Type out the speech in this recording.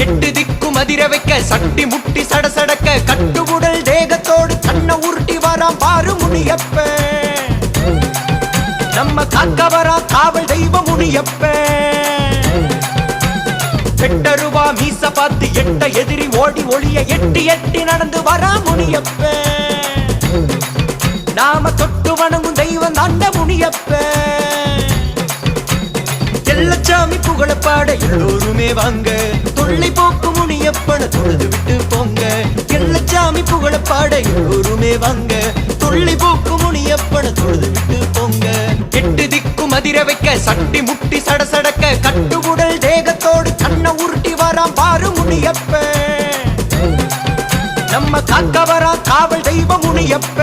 எட்டு திக்கு மதிர வைக்க சட்டி முட்டி சடசடக்க கட்டுவுடல் தேகத்தோடு கண்ண உருட்டி வரான் பாரு முனியப்ப நம்ம காக்க வரா காவல் தெய்வ முனியப்ப எட்டருவா மீச பார்த்து எட்ட எதிரி ஓடி ஒளிய எட்டி எட்டி நடந்து வரா முனியப்ப நாம தொட்டு வணங்கும் தெய்வம் தாண்ட முனியப்ப எல்லச்சாமி புகழப்பாட எல்லோருமே வாங்க தொல்லை போக்கு முனியப்பன தொழுது விட்டு போங்க எல்லச்சாமி புகழப்பாட எல்லோருமே வாங்க தொல்லை போக்கு முனியப்பன தொழுது விட்டு போங்க எட்டு திக்கு மதிர வைக்க சட்டி முட்டி சடசடக்க கட்டுவுடல் தேகத்தோடு கண்ண உருட்டி வரான் பாரு முனியப்ப நம்ம காக்க வரா காவல் தெய்வ முனியப்ப